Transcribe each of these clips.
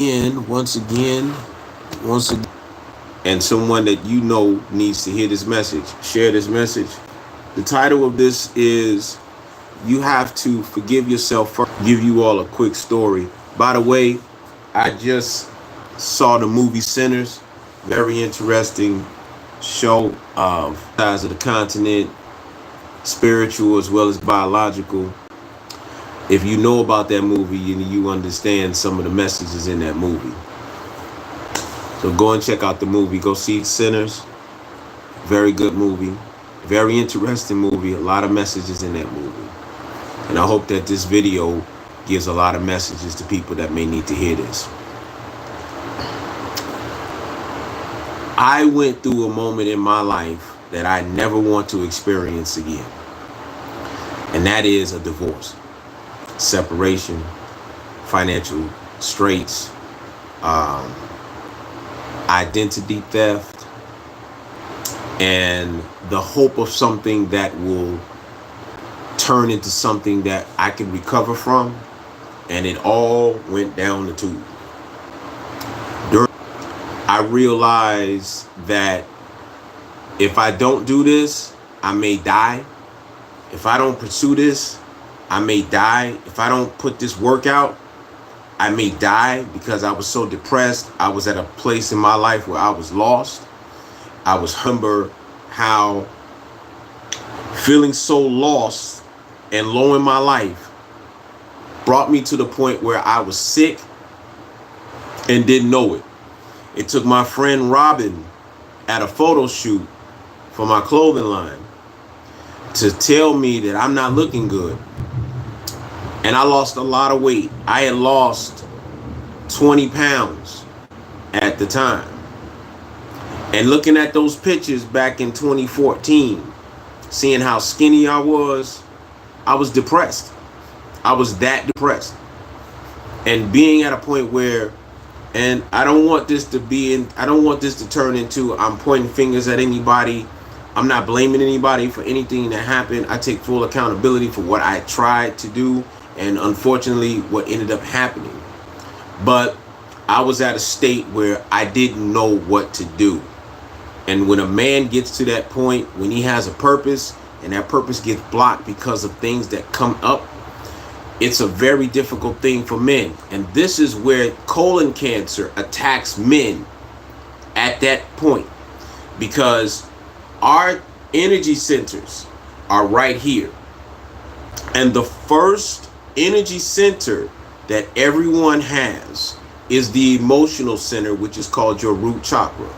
And once again, and someone that you know needs to hear this message, share this message. The title of this is You Have to Forgive Yourself First. Give you all a quick story. By the way, I just saw the movie Sinners. Very interesting show of sides of the continent, spiritual as well as biological. If you know about that movie, you understand some of the messages in that movie. So go and check out the movie. Go see Sinners. Very good movie. Very interesting movie. A lot of messages in that movie. And I hope that this video gives a lot of messages to people that may need to hear this. I went through a moment in my life that I never want to experience again. And that is a divorce, separation, financial straits, identity theft, and the hope of something that will turn into something that I can recover from. And it all went down the tube. I realized that if I don't do this, I may die. If I don't pursue this, I may die. If I don't put this work out, I may die, because I was so depressed. I was at a place in my life where I was lost. I was how feeling so lost and low in my life brought me to the point where I was sick and didn't know it. It took my friend Robin at a photo shoot for my clothing line to tell me that I'm not looking good. And I lost a lot of weight. I had lost 20 pounds at the time. And looking at those pictures back in 2014, seeing how skinny I was depressed. I was that depressed. And being at a point where, and I don't want this to turn into I'm pointing fingers at anybody. I'm not blaming anybody for anything that happened. I take full accountability for what I tried to do and unfortunately what ended up happening. But I was at a state where I didn't know what to do. And when a man gets to that point, when he has a purpose and that purpose gets blocked because of things that come up, it's a very difficult thing for men. And this is where colon cancer attacks men at that point, because our energy centers are right here. And the first energy center that everyone has is the emotional center, which is called your root chakra.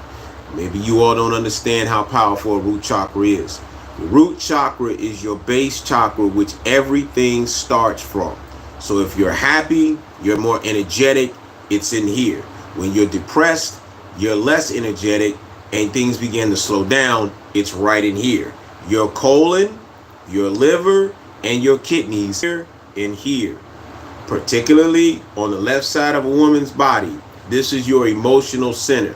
Maybe you all don't understand how powerful a root chakra is. The root chakra is your base chakra, which everything starts from. So if you're happy, you're more energetic, it's in here. When you're depressed, you're less energetic and things begin to slow down, it's right in here. Your colon, your liver, and your kidneys here in here. Particularly on the left side of a woman's body, this is your emotional center.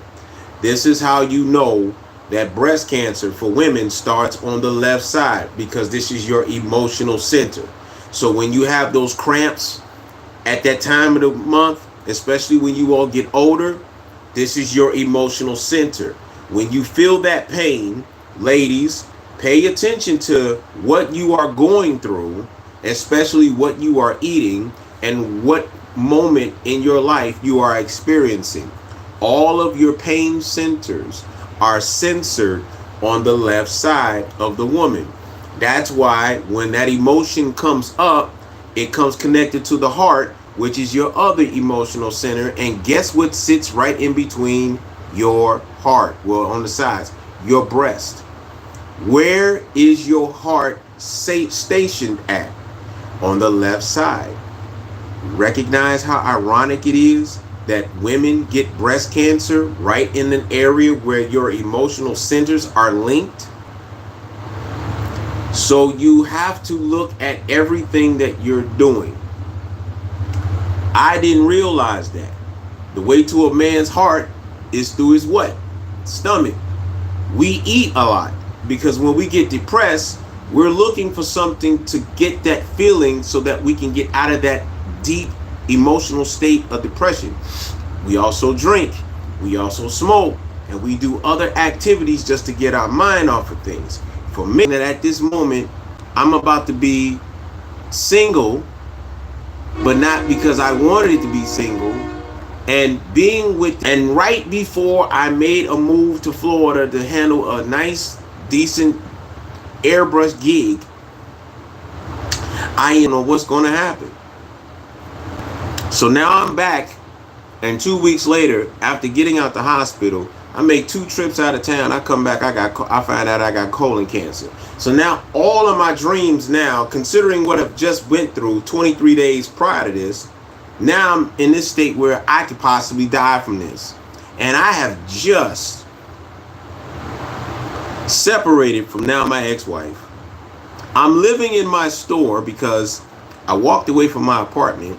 This is how you know that breast cancer for women starts on the left side, because this is your emotional center. So when you have those cramps at that time of the month, especially when you all get older, this is your emotional center. When you feel that pain, ladies, pay attention to what you are going through, especially what you are eating and what moment in your life you are experiencing. All of your pain centers are censored on the left side of the woman. That's why when that emotion comes up, it comes connected to the heart, which is your other emotional center. And guess what sits right in between your heart? Well, on the sides, your breast. Where is your heart stationed at? On the left side. Recognize how ironic it is that women get breast cancer right in an area where your emotional centers are linked. So you have to look at everything that you're doing. I didn't realize that. The way to a man's heart is through his what? Stomach. We eat a lot because when we get depressed, we're looking for something to get that feeling so that we can get out of that deep emotional state of depression. We also drink. We also smoke. And we do other activities just to get our mind off of things. For me, that at this moment, I'm about to be single, but not because I wanted it to be single. And being with, and right before I made a move to Florida to handle a nice, decent airbrush gig, I didn't know what's going to happen. So now I'm back, and 2 weeks later, after getting out the hospital, I make 2 trips out of town. I come back, I find out I got colon cancer. So now all of my dreams now, considering what I've just went through 23 days prior to this, now I'm in this state where I could possibly die from this. And I have just separated from now my ex-wife. I'm living in my store because I walked away from my apartment.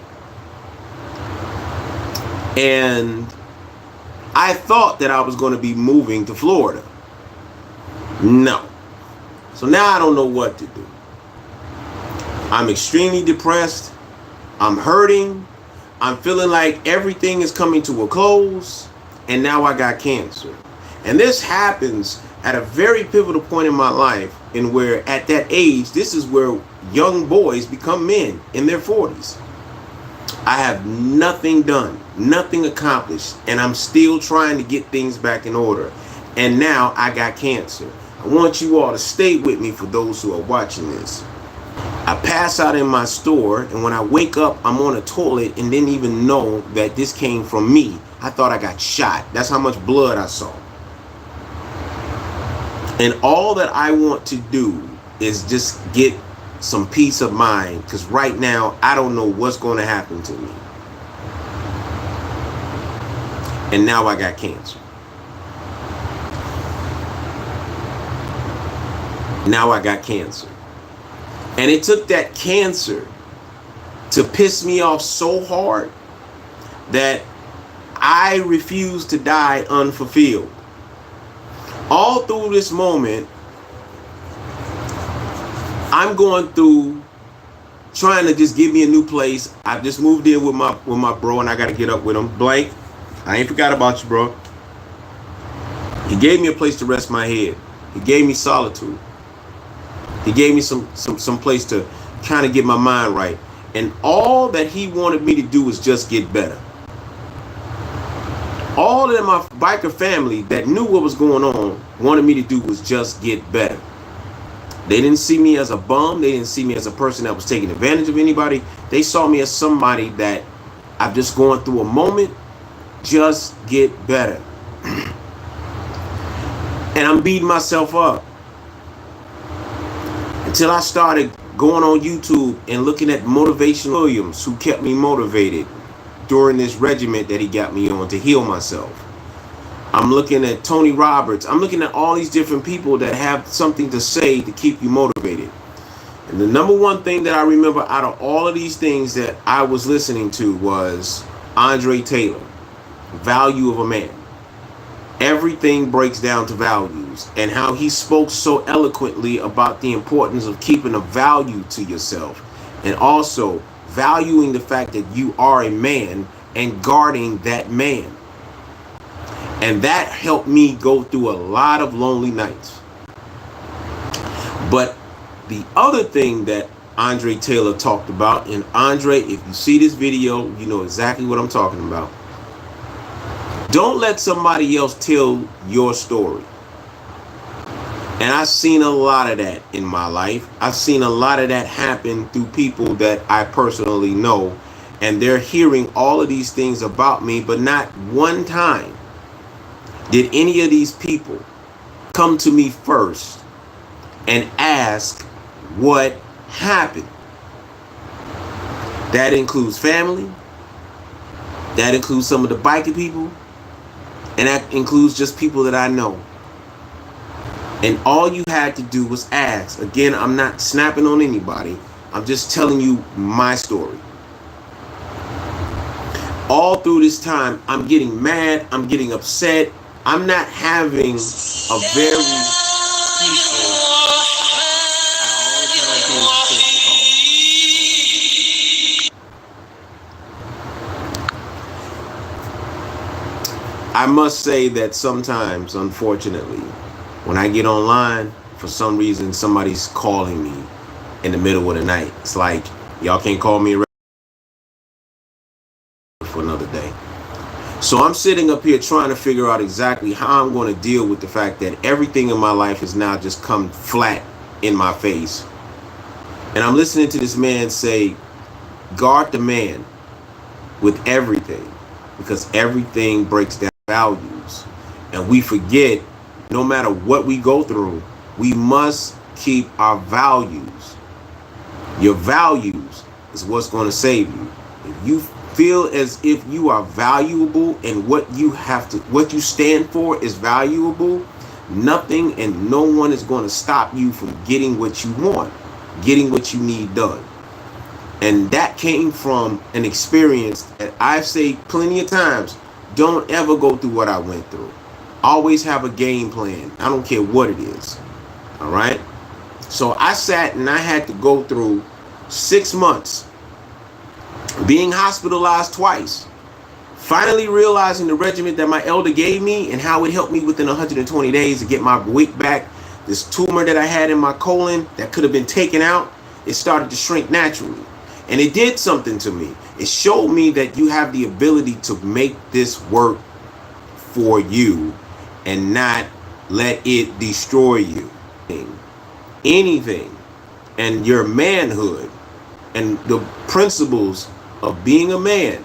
And I thought that I was going to be moving to Florida. No. So now I don't know what to do. I'm extremely depressed. I'm hurting. I'm feeling like everything is coming to a close. And now I got cancer. And this happens at a very pivotal point in my life, in where at that age, this is where young boys become men in their 40s. I have nothing done, nothing accomplished, and I'm still trying to get things back in order. And now I got cancer. I want you all to stay with me for those who are watching this. I pass out in my store, and when I wake up, I'm on a toilet and didn't even know that this came from me. I thought I got shot. That's how much blood I saw. And all that I want to do is just get some peace of mind, because right now I don't know what's going to happen to me. And now I got cancer. Now I got cancer. And it took that cancer to piss me off so hard that I refused to die unfulfilled. All through this moment, I'm going through trying to just give me a new place. I just moved in with my bro, and I got to get up with him. Blank, I ain't forgot about you, bro. He gave me a place to rest my head. He gave me solitude. He gave me some place to kind of get my mind right. And all that he wanted me to do was just get better. All of my biker family that knew what was going on wanted me to do was just get better. They didn't see me as a bum. They didn't see me as a person that was taking advantage of anybody. They saw me as somebody that I'm just going through a moment. Just get better. And I'm beating myself up. Until I started going on YouTube and looking at Motivation Williams, who kept me motivated during this regiment that he got me on to heal myself. I'm looking at Tony Roberts. I'm looking at all these different people that have something to say to keep you motivated. And the number one thing that I remember out of all of these things that I was listening to was Andre Taylor, Value of a Man. Everything breaks down to values, and how he spoke so eloquently about the importance of keeping a value to yourself, and also valuing the fact that you are a man and guarding that man. And that helped me go through a lot of lonely nights. But the other thing that Andre Taylor talked about, and Andre, if you see this video, you know exactly what I'm talking about. Don't let somebody else tell your story. And I've seen a lot of that in my life. I've seen a lot of that happen through people that I personally know. And they're hearing all of these things about me, but not one time did any of these people come to me first and ask what happened. That includes family. That includes some of the biker people. And that includes just people that I know. And all you had to do was ask. Again, I'm not snapping on anybody. I'm just telling you my story. All through this time, I'm getting mad. I'm getting upset. I'm not having a very peaceful. I must say that sometimes, unfortunately, when I get online, for some reason, somebody's calling me in the middle of the night. It's like, y'all can't call me for another day. So I'm sitting up here trying to figure out exactly how I'm going to deal with the fact that everything in my life has now just come flat in my face. And I'm listening to this man say, guard the man with everything, because everything breaks down values. And we forget, no matter what we go through, we must keep our values. Your values is what's going to save you. If you feel as if you are valuable and what you stand for is valuable, nothing and no one is going to stop you from getting what you want, getting what you need done. And that came from an experience that I've said plenty of times. Don't ever go through what I went through. Always have a game plan. I don't care what it is. All right. So I sat and I had to go through 6 months being hospitalized twice, finally realizing the regimen that my elder gave me and how it helped me within 120 days to get my weight back. This tumor that I had in my colon that could have been taken out, it started to shrink naturally. And it did something to me. It showed me that you have the ability to make this work for you and not let it destroy you. Anything. And your manhood and the principles of being a man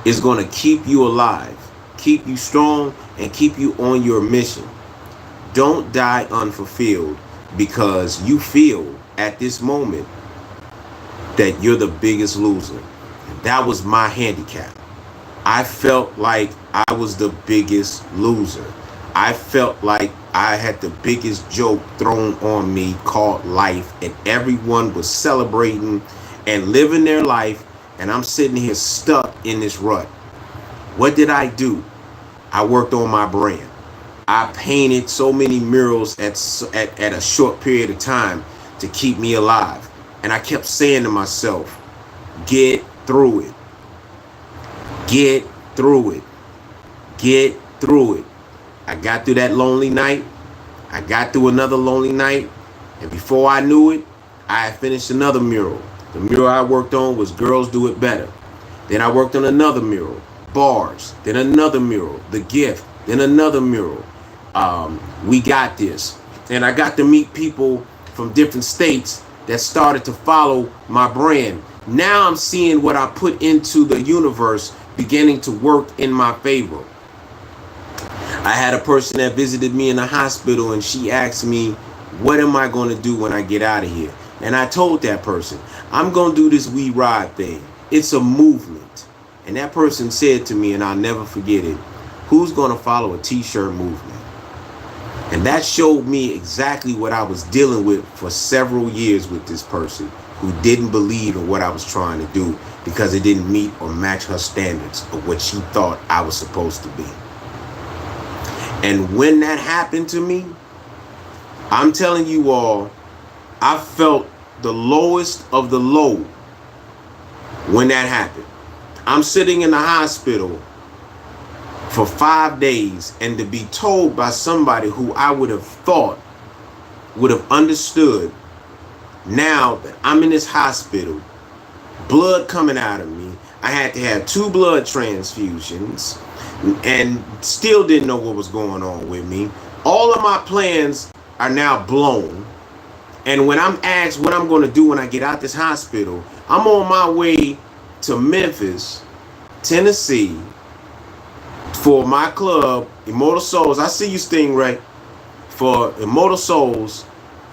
is going to keep you alive, keep you strong, and keep you on your mission. Don't die unfulfilled because you feel at this moment that you're the biggest loser. And that was my handicap. I felt like I was the biggest loser. I felt like I had the biggest joke thrown on me called life, and everyone was celebrating and living their life, and I'm sitting here stuck in this rut. What did I do? I worked on my brand. I painted so many murals at a short period of time to keep me alive. And I kept saying to myself, get through it. Get through it. Get through it. I got through that lonely night. I got through another lonely night. And before I knew it, I had finished another mural. The mural I worked on was Girls Do It Better. Then I worked on another mural, Bars. Then another mural, The Gift. Then another mural, We Got This. And I got to meet people from different states that started to follow my brand. Now I'm seeing what I put into the universe beginning to work in my favor. I had a person that visited me in the hospital and she asked me, what am I going to do when I get out of here? And I told that person, I'm going to do this We Ride thing. It's a movement. And that person said to me, and I'll never forget it, who's going to follow a t-shirt movement? And that showed me exactly what I was dealing with for several years with this person who didn't believe in what I was trying to do because it didn't meet or match her standards of what she thought I was supposed to be. And when that happened to me, I'm telling you all, I felt the lowest of the low when that happened. I'm sitting in the hospital for 5 days, and to be told by somebody who I would have thought would have understood, now that I'm in this hospital, blood coming out of me, I had to have 2 blood transfusions and still didn't know what was going on with me. All of my plans are now blown. And when I'm asked what I'm going to do when I get out this hospital, I'm on my way to Memphis, Tennessee, for my club, Immortal Souls. I see you, Stingray, for Immortal Souls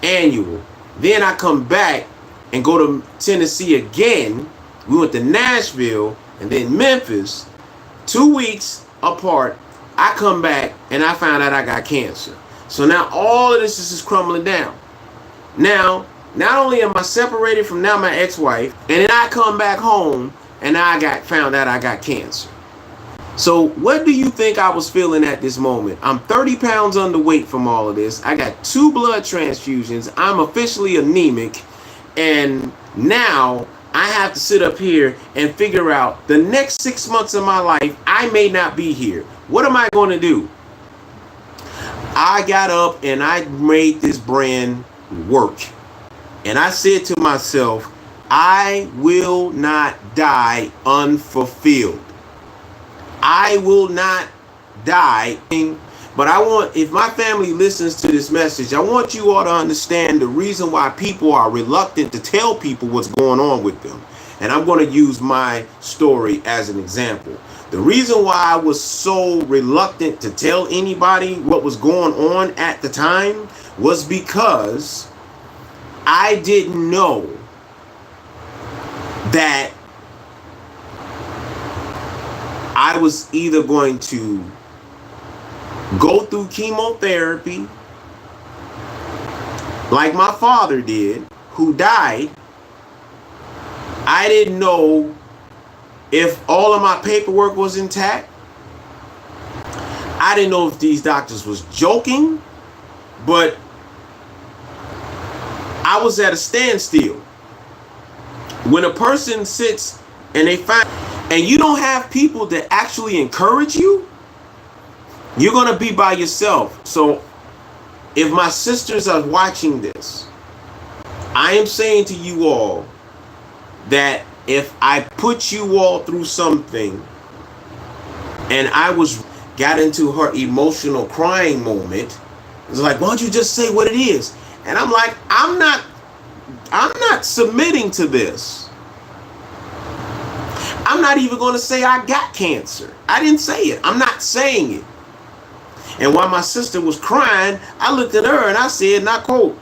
annual. Then I come back and go to Tennessee again. We went to Nashville and then Memphis. 2 weeks apart, I come back and I found out I got cancer. So now all of this is just crumbling down. Now, not only am I separated from now my ex-wife, and then I come back home and I found out I got cancer. So what do you think I was feeling at this moment? I'm 30 pounds underweight from all of this. I got 2 blood transfusions. I'm officially anemic. And now I have to sit up here and figure out the next 6 months of my life, I may not be here. What am I going to do? I got up and I made this brand work. And I said to myself, I will not die unfulfilled. I will not die. But I want, if my family listens to this message, I want you all to understand the reason why people are reluctant to tell people what's going on with them. And I'm going to use my story as an example. The reason why I was so reluctant to tell anybody what was going on at the time was because I didn't know that I was either going to go through chemotherapy like my father did, who died. I didn't know if all of my paperwork was intact. I didn't know if these doctors was joking, but I was at a standstill. When a person sits and they find, and you don't have people that actually encourage you, you're going to be by yourself. So if my sisters are watching this, I am saying to you all that if I put you all through something and I got into her emotional crying moment, it's like, why don't you just say what it is? And I'm like, I'm not submitting to this. I'm not even going to say I got cancer. I didn't say it. I'm not saying it. And while my sister was crying, I looked at her and I said, and I quote,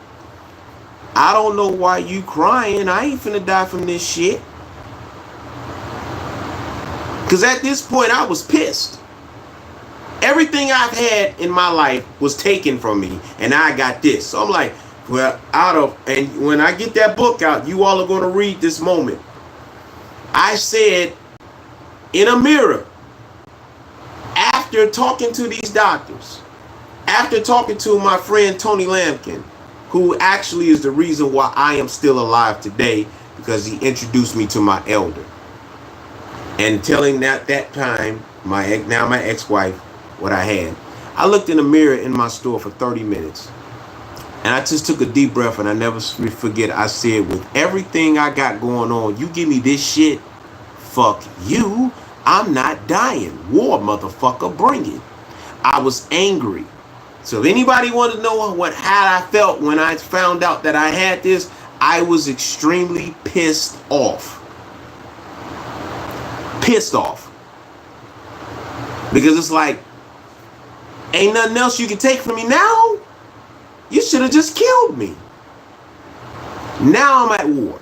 I don't know why you crying. I ain't finna die from this shit. Because at this point, I was pissed. Everything I've had in my life was taken from me, and I got this. So I'm like, well, and when I get that book out, you all are going to read this moment. I said in a mirror, after talking to these doctors, after talking to my friend Tony Lampkin, who actually is the reason why I am still alive today, because he introduced me to my elder. And telling that time, my ex-wife, what I had. I looked in the mirror in my store for 30 minutes. And I just took a deep breath, and I never forget, I said, with everything I got going on, you give me this shit, fuck you. I'm not dying. War, motherfucker, bring it. I was angry. So if anybody wanted to know how I felt when I found out that I had this, I was extremely pissed off. Pissed off. Because it's like, ain't nothing else you can take from me now. You should have just killed me. Now I'm at war.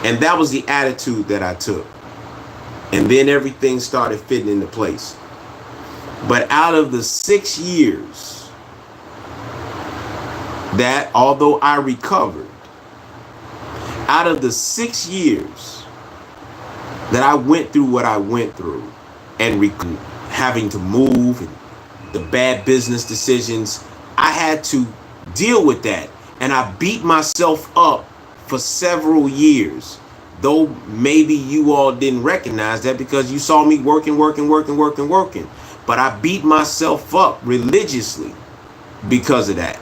And that was the attitude that I took. And then everything started fitting into place. But out of the 6 years that, although I recovered, out of the 6 years that I went through what I went through, and having to move, and the bad business decisions, I had to deal with that. And I beat myself up for several years. Though maybe you all didn't recognize that because you saw me working. But I beat myself up religiously because of that.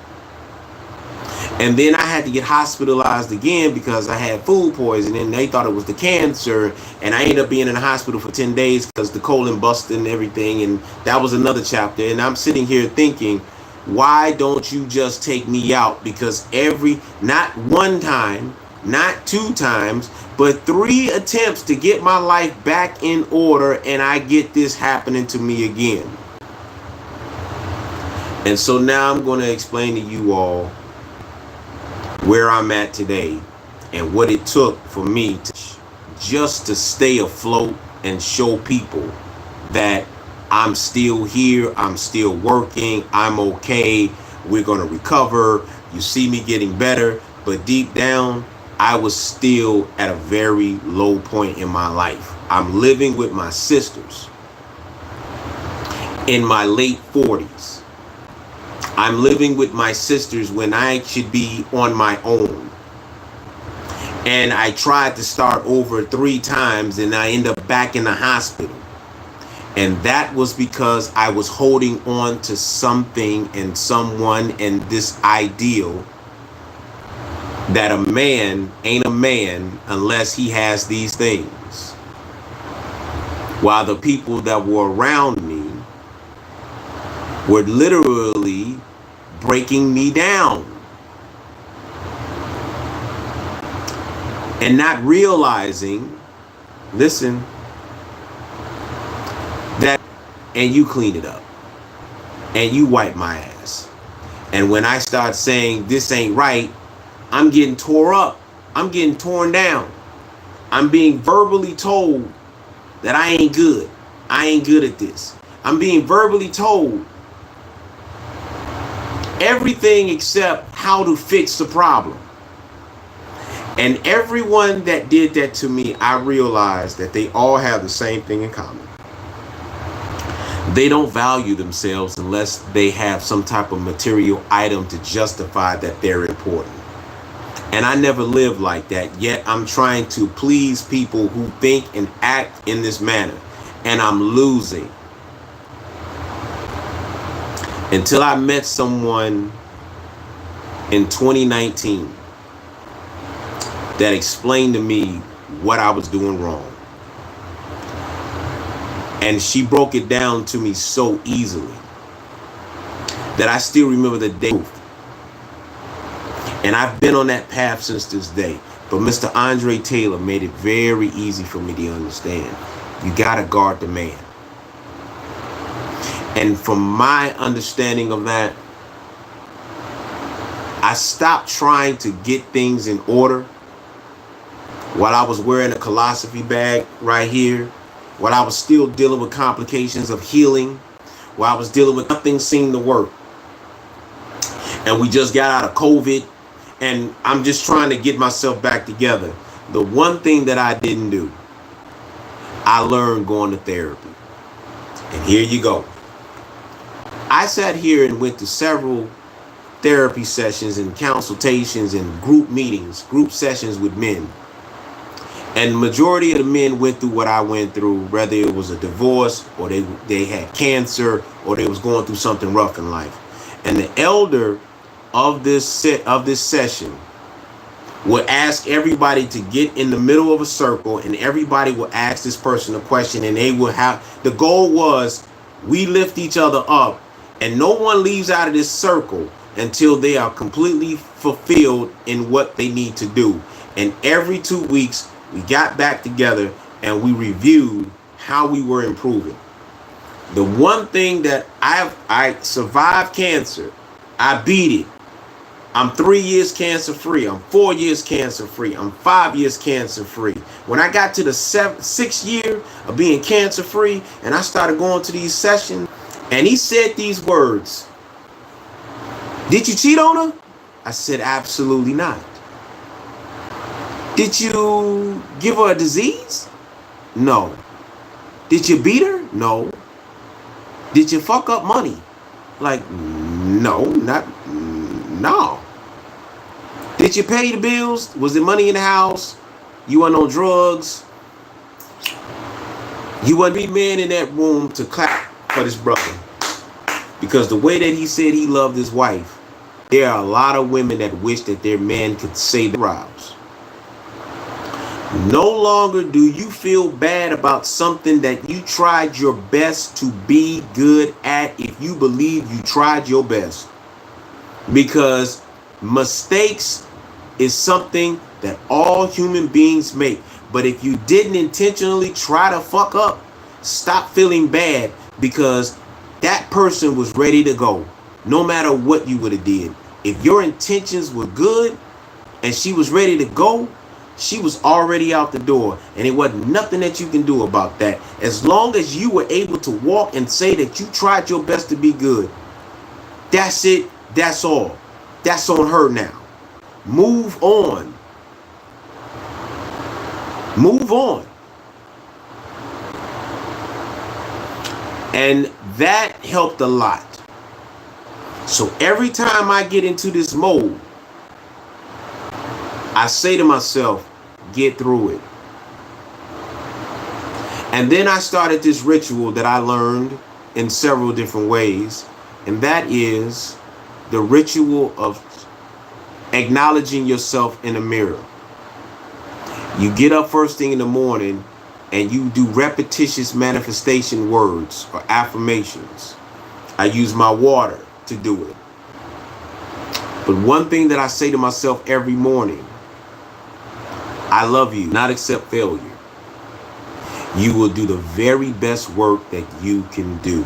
And then I had to get hospitalized again because I had food poisoning, and they thought it was the cancer. And I ended up being in the hospital for 10 days because the colon busted and everything. And that was another chapter. And I'm sitting here thinking, why don't you just take me out? Because not one time, not 2 times, but 3 attempts to get my life back in order, and I get this happening to me again. And so now I'm going to explain to you all where I'm at today and what it took for me just to stay afloat and show people that I'm still here, I'm still working, I'm okay, we're going to recover. You see me getting better, but deep down, I was still at a very low point in my life. I'm living with my sisters in my late 40s. I'm living with my sisters when I should be on my own. And I tried to start over 3 times and I ended up back in the hospital. And that was because I was holding on to something and someone and this ideal that a man ain't a man unless he has these things. While the people that were around me were literally breaking me down. And not realizing, listen, that, and you clean it up. And you wipe my ass. And when I start saying this ain't right, I'm getting tore up. I'm getting torn down. I'm being verbally told that I ain't good. I ain't good at this. I'm being verbally told everything except how to fix the problem. And everyone that did that to me, I realized that they all have the same thing in common. They don't value themselves unless they have some type of material item to justify that they're important. And I never lived like that, yet I'm trying to please people who think and act in this manner. And I'm losing. Until I met someone in 2019 that explained to me what I was doing wrong. And she broke it down to me so easily that I still remember the day. And I've been on that path since this day. But Mr. Andre Taylor made it very easy for me to understand. You gotta guard the man. And from my understanding of that, I stopped trying to get things in order while I was wearing a philosophy bag right here, while I was still dealing with complications of healing, while I was dealing with nothing seemed to work. And we just got out of COVID, and I'm just trying to get myself back together. The one thing that I didn't do, I learned going to therapy. And here you go. I sat here and went to several therapy sessions and consultations and group meetings, group sessions with men. And the majority of the men went through what I went through, whether it was a divorce or they had cancer or they was going through something rough in life. And the elder of this session would ask everybody to get in the middle of a circle, and everybody would ask this person a question, and they would have, the goal was we lift each other up, and no one leaves out of this circle until they are completely fulfilled in what they need to do. And every 2 weeks, we got back together and we reviewed how we were improving. The one thing that I survived cancer, I beat it. I'm 3 years cancer free. I'm 4 years cancer free. I'm 5 years cancer free. When I got to the 6th year of being cancer free and I started going to these sessions, and he said these words, "Did you cheat on her?" I said, "Absolutely not." "Did you give her a disease?" "No." "Did you beat her?" "No." "Did you fuck up money?" Like, no. "Did you pay the bills? Was there money in the house? You weren't on drugs?" You wouldn't be man in that room to clap for this brother. Because the way that he said he loved his wife, there are a lot of women that wish that their man could say the rouse. No longer do you feel bad about something that you tried your best to be good at if you believe you tried your best. Because mistakes is something that all human beings make. But if you didn't intentionally try to fuck up, stop feeling bad, because that person was ready to go no matter what you would have did. If your intentions were good and she was ready to go, she was already out the door, and it wasn't nothing that you can do about that. As long as you were able to walk and say that you tried your best to be good, that's it. That's all. That's on her now. Move on. Move on. And that helped a lot. So every time I get into this mode, I say to myself, get through it. And then I started this ritual that I learned in several different ways, and that is the ritual of acknowledging yourself in a mirror. You get up first thing in the morning and you do repetitious manifestation words or affirmations. I use my water to do it. But one thing that I say to myself every morning: I love you, not accept failure. You will do the very best work that you can do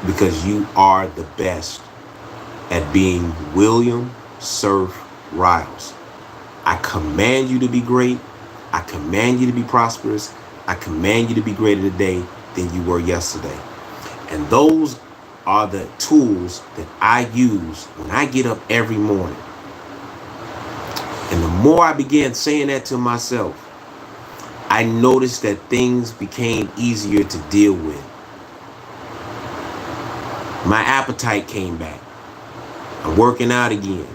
because you are the best at being William Surf Riles. I command you to be great. I command you to be prosperous. I command you to be greater today than you were yesterday. And those are the tools that I use when I get up every morning. And the more I began saying that to myself, I noticed that things became easier to deal with. My appetite came back. I'm working out again.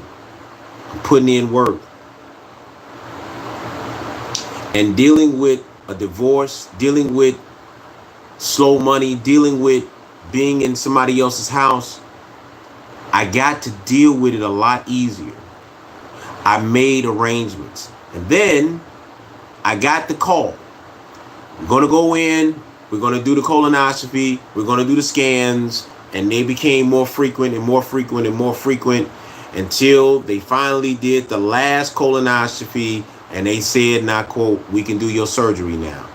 I'm putting in work. And dealing with a divorce, dealing with slow money, dealing with being in somebody else's house, I got to deal with it a lot easier. I made arrangements. And then I got the call. We're going to go in. We're going to do the colonoscopy. We're going to do the scans. And they became more frequent and more frequent and more frequent until they finally did the last colonoscopy. And they said, and I quote, "We can do your surgery now."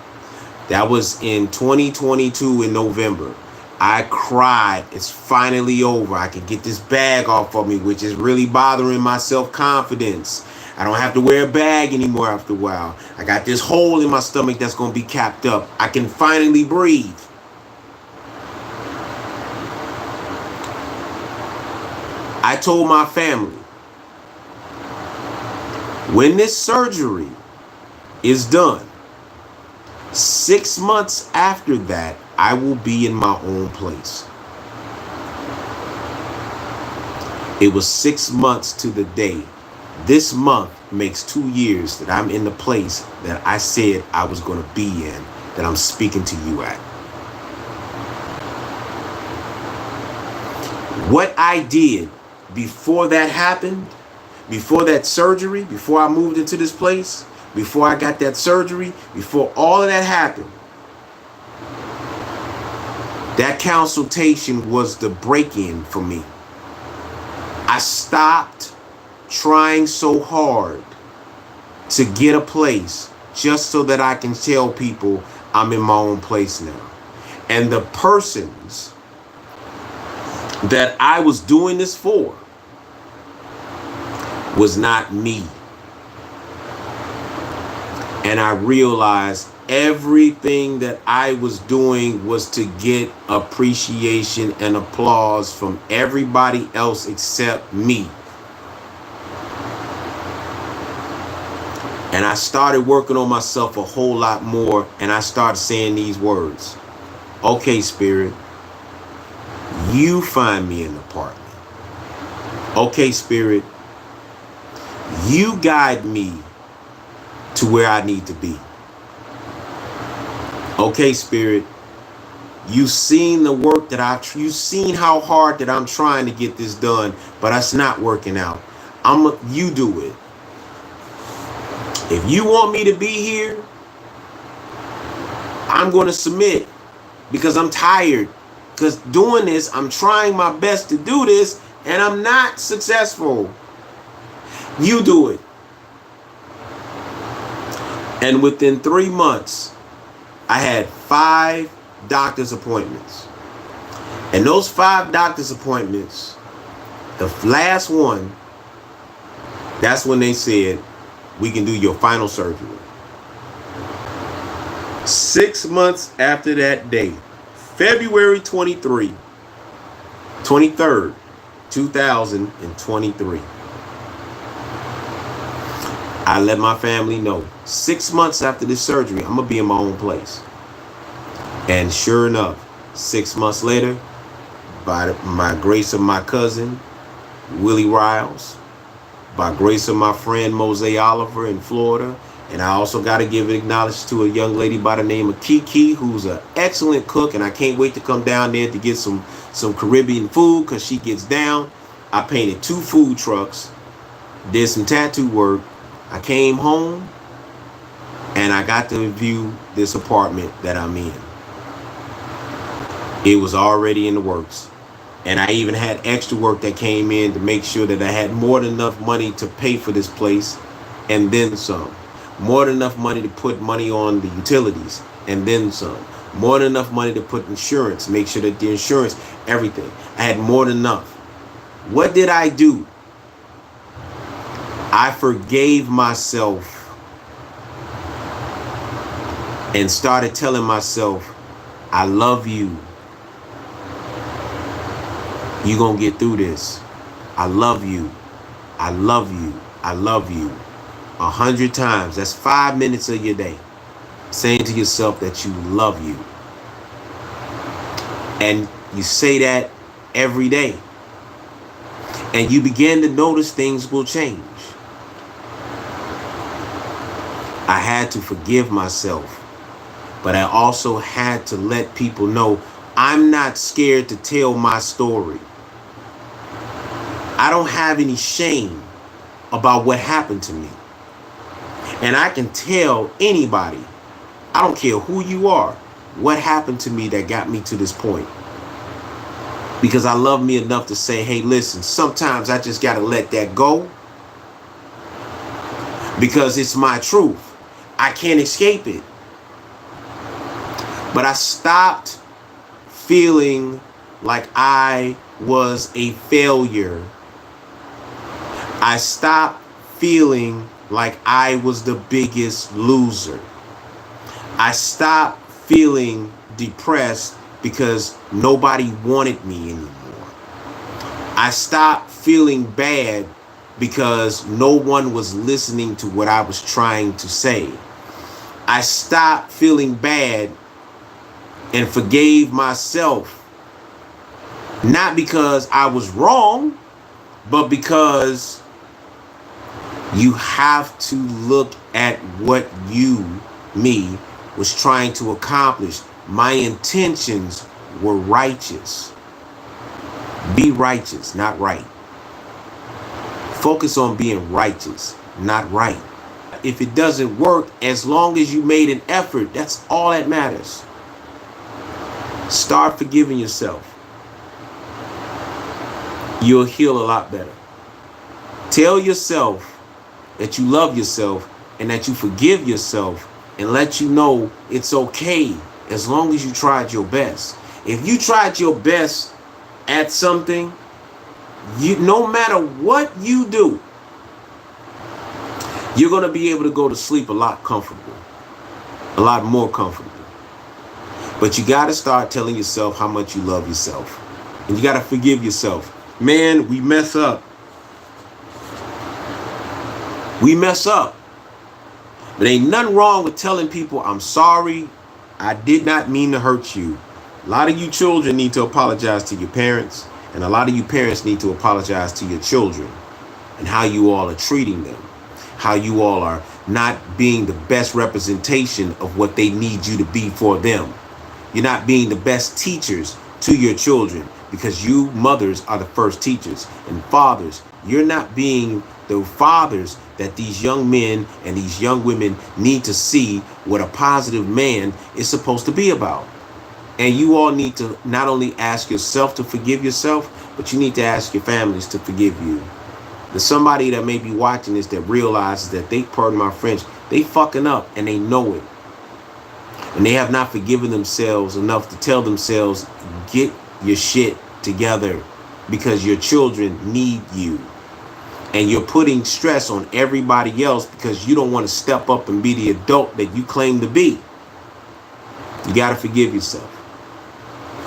That was in 2022 in November. I cried. It's finally over. I can get this bag off of me, which is really bothering my self-confidence. I don't have to wear a bag anymore after a while. I got this hole in my stomach that's going to be capped up. I can finally breathe. I told my family, when this surgery is done, 6 months after that, I will be in my own place. It was 6 months to the day. This month makes 2 years that I'm in the place that I said I was going to be in, that I'm speaking to you at. What I did before that happened, before that surgery, before I moved into this place, before I got that surgery, before all of that happened, that consultation was the break-in for me. I stopped trying so hard to get a place just so that I can tell people I'm in my own place now. And the persons that I was doing this for was not me. And I realized everything that I was doing was to get appreciation and applause from everybody else except me. And I started working on myself a whole lot more, and I started saying these words: okay, Spirit, you find me an apartment. Okay, Spirit, you guide me to where I need to be. Okay, Spirit, you've seen the work that you've seen how hard that I'm trying to get this done, but it's not working out. You do it. If you want me to be here, I'm going to submit, because I'm tired. Because doing this, I'm trying my best to do this, and I'm not successful. You do it. And within 3 months, I had 5 doctor's appointments. And those 5 doctor's appointments, the last one, that's when they said, we can do your final surgery. 6 months after that day, February 23rd, 2023. I let my family know 6 months after this surgery, I'm going to be in my own place. And sure enough, 6 months later, by my grace of my cousin, Willie Riles, by grace of my friend Mose Oliver in Florida, And I also got to give acknowledgement to a young lady by the name of Kiki, who's an excellent cook, and I can't wait to come down there to get some Caribbean food because she gets down. I painted 2 food trucks, did some tattoo work. I came home, and I got to view this apartment that I'm in. It was already in the works. And I even had extra work that came in to make sure that I had more than enough money to pay for this place and then some. More than enough money to put money on the utilities and then some. More than enough money to put insurance, make sure that the insurance, everything. I had more than enough. What did I do? I forgave myself and started telling myself, I love you. You're going to get through this. I love you. I love you. I love you. 100 times. That's 5 minutes of your day. Saying to yourself that you love you. And you say that every day. And you begin to notice things will change. I had to forgive myself. But I also had to let people know I'm not scared to tell my story. I don't have any shame about what happened to me. And I can tell anybody, I don't care who you are, what happened to me that got me to this point. Because I love me enough to say, hey, listen, sometimes I just got to let that go. Because it's my truth. I can't escape it. But I stopped feeling like I was a failure. I stopped feeling like I was the biggest loser. I stopped feeling depressed because nobody wanted me anymore. I stopped feeling bad because no one was listening to what I was trying to say. I stopped feeling bad and forgave myself, not because I was wrong, but because you have to look at what me, was trying to accomplish. My intentions were righteous. Be righteous, not right. Focus on being righteous, not right. If it doesn't work, as long as you made an effort, that's all that matters. Start forgiving yourself. You'll heal a lot better. Tell yourself that you love yourself and that you forgive yourself, and let you know it's okay as long as you tried your best. If you tried your best at something, no matter what you do, you're going to be able to go to sleep a lot comfortable, a lot more comfortable. But you got to start telling yourself how much you love yourself, and you got to forgive yourself. Man, we mess up. We mess up. But ain't nothing wrong with telling people, I'm sorry, I did not mean to hurt you. A lot of you children need to apologize to your parents, and a lot of you parents need to apologize to your children and how you all are treating them, how you all are not being the best representation of what they need you to be for them. You're not being the best teachers to your children, because you mothers are the first teachers, and fathers, you're not being the fathers that these young men and these young women need to see what a positive man is supposed to be about. And you all need to not only ask yourself to forgive yourself, but you need to ask your families to forgive you. There's somebody that may be watching this that realizes that they, pardon my French, they fucking up and they know it. And they have not forgiven themselves enough to tell themselves, get your shit together, because your children need you. And you're putting stress on everybody else because you don't want to step up and be the adult that you claim to be. You got to forgive yourself.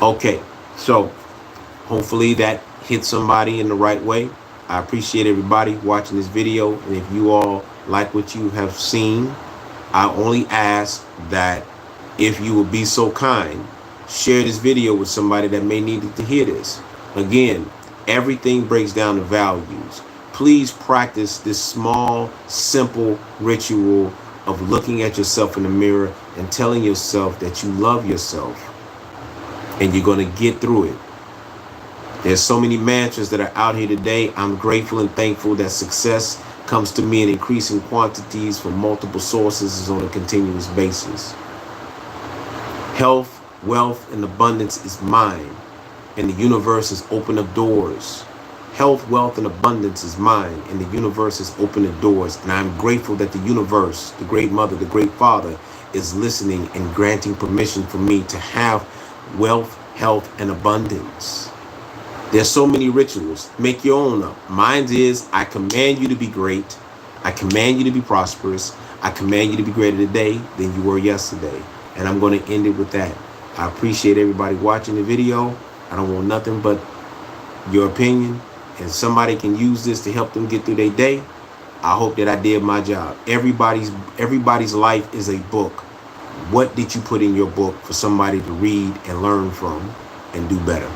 Okay, so hopefully that hit somebody in the right way. I appreciate everybody watching this video. And if you all like what you have seen, I only ask that if you would be so kind, share this video with somebody that may need to hear this. Again, everything breaks down to values. Please practice this small, simple ritual of looking at yourself in the mirror and telling yourself that you love yourself and you're going to get through it. There's so many mantras that are out here today. I'm grateful and thankful that success comes to me in increasing quantities from multiple sources on a continuous basis. Health, wealth, and abundance is mine, and the universe has opened up doors. Health, wealth, and abundance is mine, and the universe has opened the doors. And I'm grateful that the universe, the great mother, the great father, is listening and granting permission for me to have wealth, health, and abundance. There's so many rituals. Make your own up. Mine is, I command you to be great. I command you to be prosperous. I command you to be greater today than you were yesterday. And I'm going to end it with that. I appreciate everybody watching the video. I don't want nothing but your opinion. And somebody can use this to help them get through their day. I hope that I did my job. Everybody's life is a book. What did you put in your book for somebody to read and learn from and do better?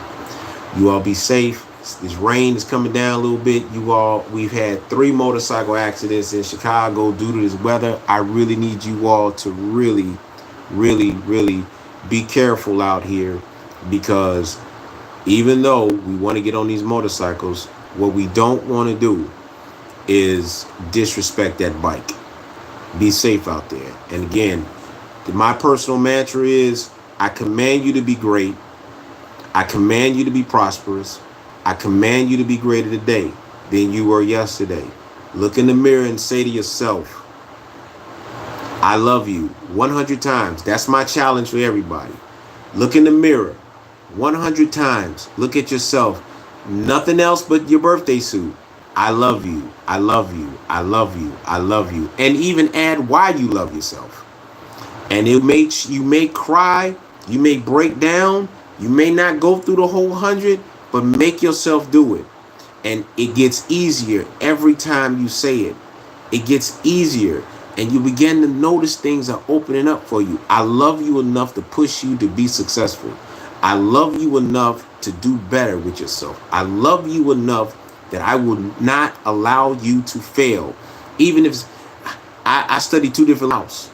You all be safe. This rain is coming down a little bit. We've had 3 motorcycle accidents in Chicago due to this weather. I really need you all to really, really, really be careful out here, because even though we want to get on these motorcycles, what we don't want to do is disrespect that bike. Be safe out there. And again, my personal mantra is, I command you to be great. I command you to be prosperous. I command you to be greater today than you were yesterday. Look in the mirror and say to yourself, I love you 100 times. That's my challenge for everybody. Look in the mirror 100 times. Look at yourself. Nothing else but your birthday suit. I love you. I love you. I love you. I love you. And even add why you love yourself. And you may cry. You may break down. You may not go through the whole 100, but make yourself do it. And it gets easier every time you say it. It gets easier. And you begin to notice things are opening up for you. I love you enough to push you to be successful. I love you enough to do better with yourself. I love you enough that I will not allow you to fail. Even if I study 2 different laws.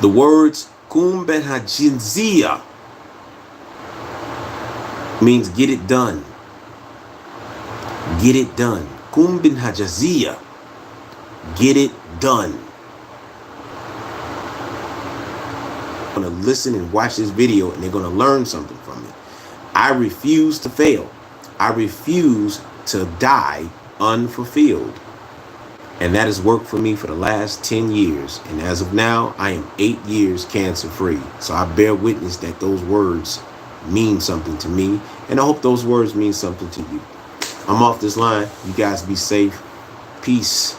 The words kum ben hajinzia means get it done. Get it done. Kum bin hajazia. Get it done. Going to listen and watch this video, and they're going to learn something from it. I refuse to fail. I refuse to die unfulfilled. And that has worked for me for the last 10 years. And as of now, I am 8 years cancer free. So I bear witness that those words mean something to me. And I hope those words mean something to you. I'm off this line. You guys be safe. Peace.